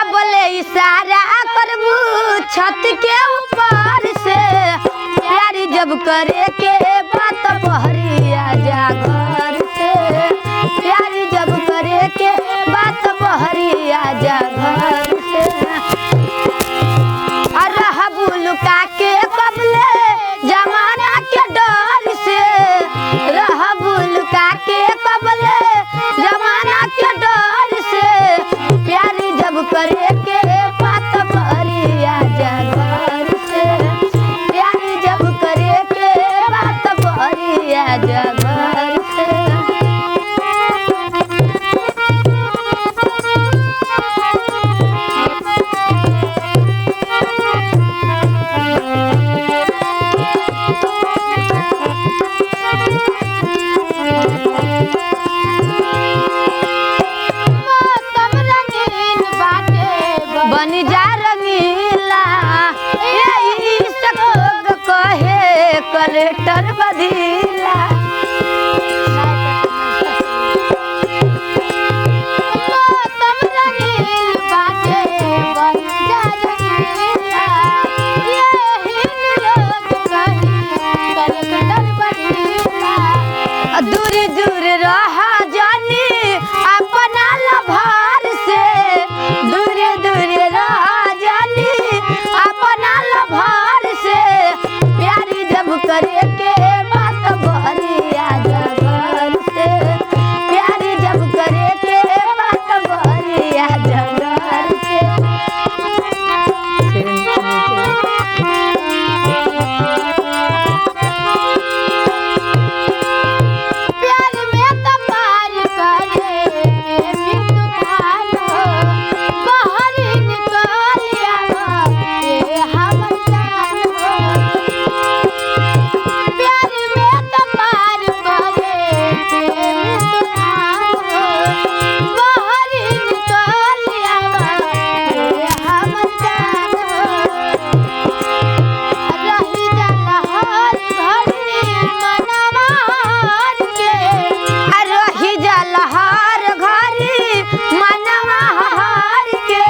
कबले इशारा करबू छत के ऊपर से प्यारी जब करे के बात बहरी आजा घर से प्यारी जब करे के बात बहरी आजा घर से रहबू लुका के कबले जमाना के डर से रहबू लुका के कबले जमाना के डर से प्यारी जब करे के बात बहरी आजा घर से प्यारी जब करे के बात बहरी आजा घर से बनी जा रंगीला यही सकोग कहे कलेक्टर बदीला मौसम रंगील बाटे बनी जा रंगीला यही लोग कहे कलेक्टर बदीला दूर दूर रहा जानी अपना लभार से दूर दूर रहा जानी अपना लभार से प्यारी जब करे के बात बहरी आजा घर से प्यारी जब करे के बात बहरी आजा घर से प्यार में तो पार करे भी तूफान हो बहरी निकाल आवा ये हमर जान हो प्यार में तो पार करे भी तूफान हो बहरी निकाल आवा ये हमर जान हो रही जाला हर घड़ी मनवा हार के रही जाला हर घड़ी मनवा हार के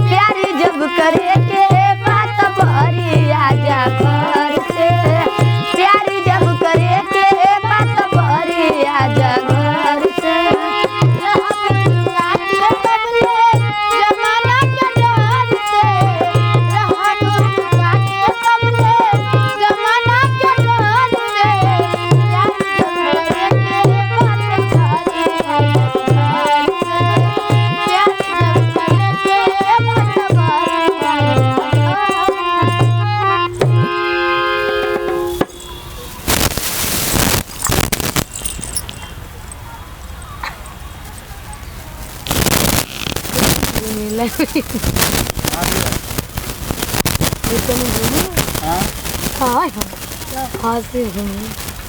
प्यारी जब करे के बात बहरी आजा घर से प्यारी जब करे के बात बहरी आजा घर से जमाना के डर से रहबू लुका के कबले जमाना के डर से प्यारी जब करे के बात बहरी आजा घर से प्यारी जब करे के बात बहरी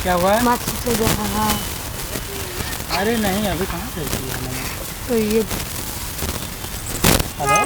क्या हुआ है? माछी से जहाँ अरे नहीं अभी कहाँ से की है मैंने? तो ये हेलो